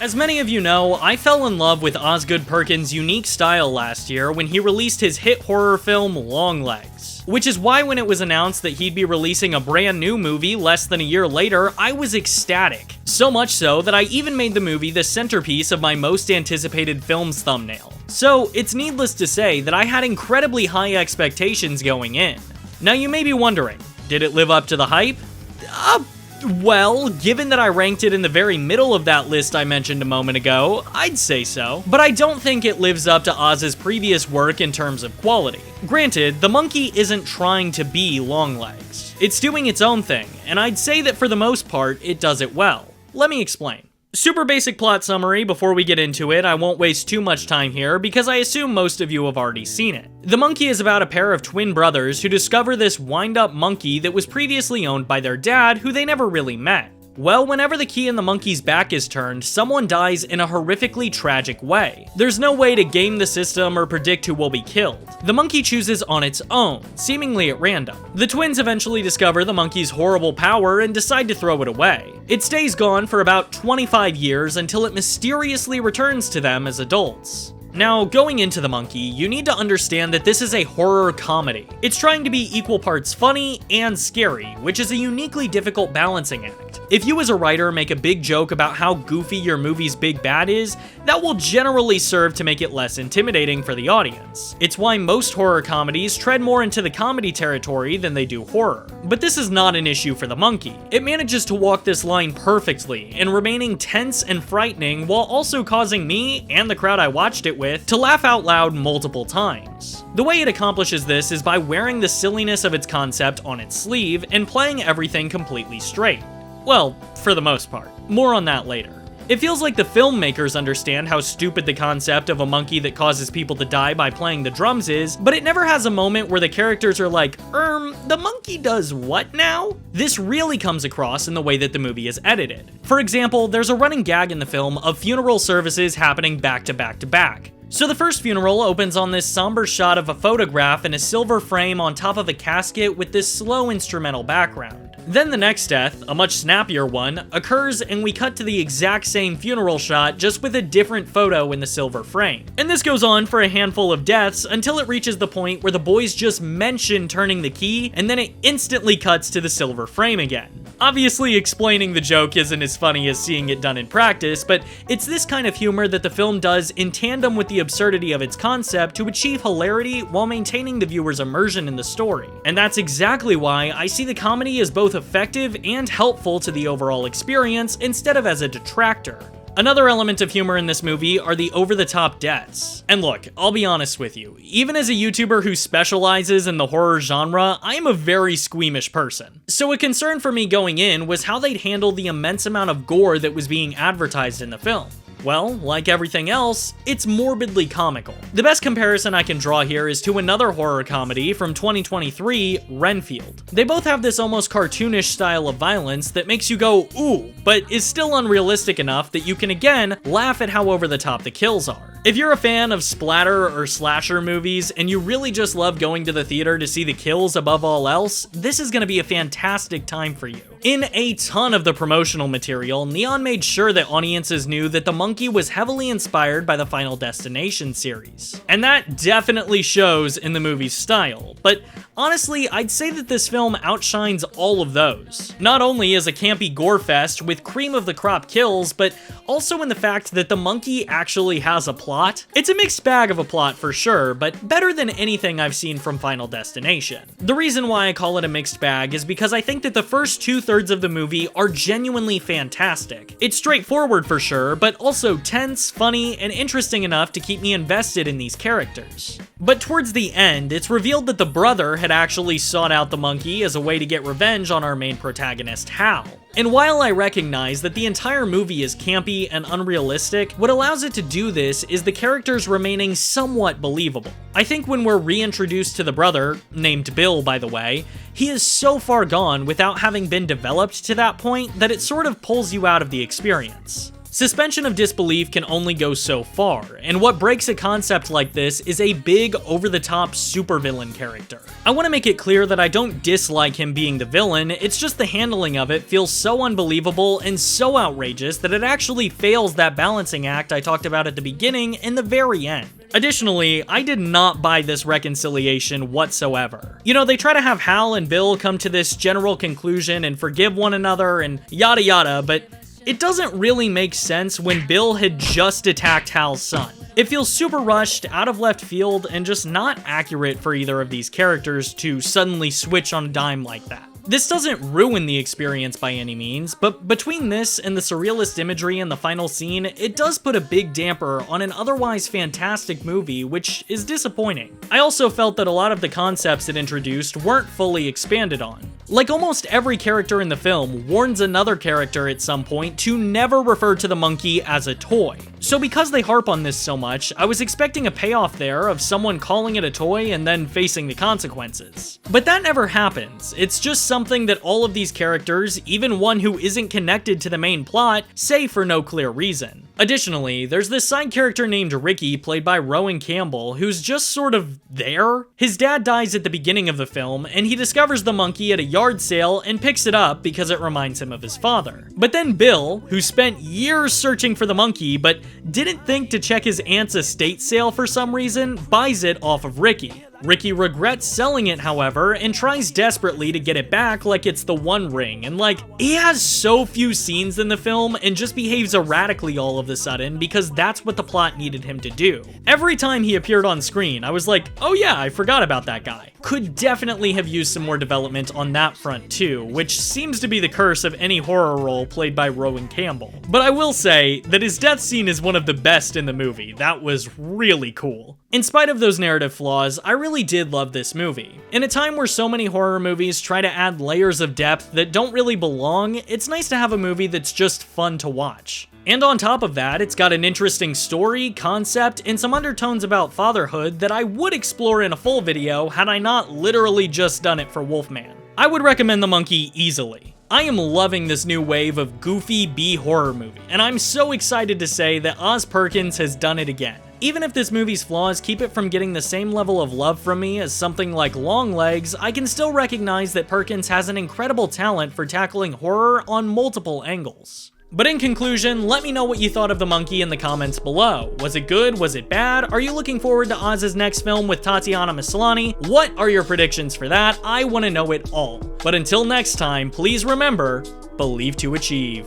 As many of you know, I fell in love with Osgood Perkins' unique style last year when he released his hit horror film Longlegs. Which is why when it was announced that he'd be releasing a brand new movie less than a year later, I was ecstatic. So much so that I even made the movie the centerpiece of my most anticipated film's thumbnail. So it's needless to say that I had incredibly high expectations going in. Now you may be wondering, did it live up to the hype? Well, given that I ranked it in the very middle of that list I mentioned a moment ago, I'd say so. But I don't think it lives up to Oz's previous work in terms of quality. Granted, the monkey isn't trying to be Longlegs. It's doing its own thing, and I'd say that for the most part, it does it well. Let me explain. Super basic plot summary before we get into it. I won't waste too much time here because I assume most of you have already seen it. The monkey is about a pair of twin brothers who discover this wind-up monkey that was previously owned by their dad, who they never really met. Well, whenever the key in the monkey's back is turned, someone dies in a horrifically tragic way. There's no way to game the system or predict who will be killed. The monkey chooses on its own, seemingly at random. The twins eventually discover the monkey's horrible power and decide to throw it away. It stays gone for about 25 years until it mysteriously returns to them as adults. Now, going into The Monkey, you need to understand that this is a horror comedy. It's trying to be equal parts funny and scary, which is a uniquely difficult balancing act. If you as a writer make a big joke about how goofy your movie's big bad is, that will generally serve to make it less intimidating for the audience. It's why most horror comedies tread more into the comedy territory than they do horror. But this is not an issue for The Monkey. It manages to walk this line perfectly, and remaining tense and frightening while also causing me, and the crowd I watched it with, to laugh out loud multiple times. The way it accomplishes this is by wearing the silliness of its concept on its sleeve and playing everything completely straight. Well, for the most part. More on that later. It feels like the filmmakers understand how stupid the concept of a monkey that causes people to die by playing the drums is, but it never has a moment where the characters are like, the monkey does what now? This really comes across in the way that the movie is edited. For example, there's a running gag in the film of funeral services happening back to back to back. So the first funeral opens on this somber shot of a photograph in a silver frame on top of a casket with this slow instrumental background. Then the next death, a much snappier one, occurs and we cut to the exact same funeral shot just with a different photo in the silver frame. And this goes on for a handful of deaths until it reaches the point where the boys just mention turning the key and then it instantly cuts to the silver frame again. Obviously, explaining the joke isn't as funny as seeing it done in practice, but it's this kind of humor that the film does in tandem with the absurdity of its concept to achieve hilarity while maintaining the viewer's immersion in the story. And that's exactly why I see the comedy as both effective and helpful to the overall experience instead of as a detractor. Another element of humor in this movie are the over-the-top deaths. And look, I'll be honest with you, even as a YouTuber who specializes in the horror genre, I am a very squeamish person. So a concern for me going in was how they'd handle the immense amount of gore that was being advertised in the film. Well, like everything else, it's morbidly comical. The best comparison I can draw here is to another horror comedy from 2023, Renfield. They both have this almost cartoonish style of violence that makes you go, ooh, but is still unrealistic enough that you can again laugh at how over the top the kills are. If you're a fan of splatter or slasher movies and you really just love going to the theater to see the kills above all else, this is going to be a fantastic time for you. In a ton of the promotional material, Neon made sure that audiences knew that The Monkey was heavily inspired by the Final Destination series. And that definitely shows in the movie's style, but honestly, I'd say that this film outshines all of those. Not only as a campy gore fest with cream of the crop kills, but also in the fact that The Monkey actually has a plot. It's a mixed bag of a plot for sure, but better than anything I've seen from Final Destination. The reason why I call it a mixed bag is because I think that the first 2/3 of the movie are genuinely fantastic. It's straightforward for sure, but also tense, funny, and interesting enough to keep me invested in these characters. But towards the end, it's revealed that the brother had actually sought out the monkey as a way to get revenge on our main protagonist, Hal. And while I recognize that the entire movie is campy and unrealistic, what allows it to do this is the characters remaining somewhat believable. I think when we're reintroduced to the brother, named Bill by the way, he is so far gone without having been developed to that point that it sort of pulls you out of the experience. Suspension of disbelief can only go so far, and what breaks a concept like this is a big, over-the-top supervillain character. I want to make it clear that I don't dislike him being the villain, it's just the handling of it feels so unbelievable and so outrageous that it actually fails that balancing act I talked about at the beginning and the very end. Additionally, I did not buy this reconciliation whatsoever. You know, they try to have Hal and Bill come to this general conclusion and forgive one another and yada yada, but it doesn't really make sense when Bill had just attacked Hal's son. It feels super rushed, out of left field, and just not accurate for either of these characters to suddenly switch on a dime like that. This doesn't ruin the experience by any means, but between this and the surrealist imagery in the final scene, it does put a big damper on an otherwise fantastic movie, which is disappointing. I also felt that a lot of the concepts it introduced weren't fully expanded on. Like almost every character in the film warns another character at some point to never refer to the monkey as a toy. So because they harp on this so much, I was expecting a payoff there of someone calling it a toy and then facing the consequences. But that never happens. It's just something that all of these characters, even one who isn't connected to the main plot, say for no clear reason. Additionally, there's this side character named Ricky, played by Rowan Campbell, who's just sort of there. His dad dies at the beginning of the film, and he discovers the monkey at a yard sale and picks it up because it reminds him of his father. But then Bill, who spent years searching for the monkey but didn't think to check his aunt's estate sale for some reason, buys it off of Ricky. Ricky regrets selling it, however, and tries desperately to get it back like it's the One Ring, and like, he has so few scenes in the film and just behaves erratically all of a sudden because that's what the plot needed him to do. Every time he appeared on screen, I was like, oh yeah, I forgot about that guy. Could definitely have used some more development on that front too, which seems to be the curse of any horror role played by Rowan Campbell. But I will say that his death scene is one of the best in the movie. That was really cool. In spite of those narrative flaws, I really did love this movie. In a time where so many horror movies try to add layers of depth that don't really belong, it's nice to have a movie that's just fun to watch. And on top of that, it's got an interesting story, concept, and some undertones about fatherhood that I would explore in a full video had I not literally just done it for Wolfman. I would recommend The Monkey easily. I am loving this new wave of goofy B-horror movie, and I'm so excited to say that Oz Perkins has done it again. Even if this movie's flaws keep it from getting the same level of love from me as something like Longlegs, I can still recognize that Perkins has an incredible talent for tackling horror on multiple angles. But in conclusion, let me know what you thought of The Monkey in the comments below. Was it good? Was it bad? Are you looking forward to Oz's next film with Tatiana Maslany? What are your predictions for that? I want to know it all. But until next time, please remember, believe to achieve.